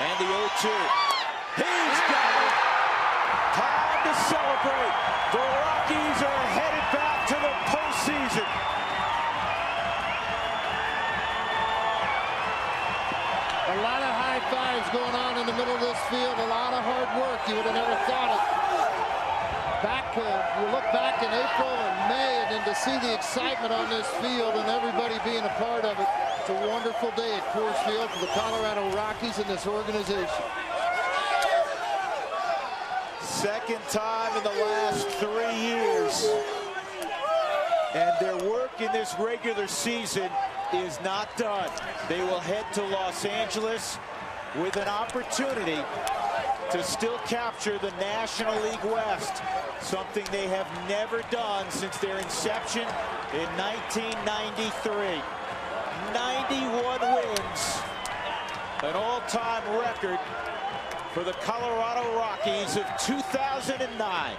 And the 0-2. He's got it. Time to celebrate. The Rockies are headed back to the postseason. A lot of high fives going on in the middle of this field. A lot of hard work. You would have never thought it. You look back in April and May, and then to see the excitement on this field and everybody being a part of it. It's a wonderful day at Coors Field for the Colorado Rockies and this organization. Second time in the last 3 years. And their work in this regular season is not done. They will head to Los Angeles with an opportunity to still capture the National League West, something they have never done since their inception in 1993. 91 wins, an all-time record for the Colorado Rockies of 2009.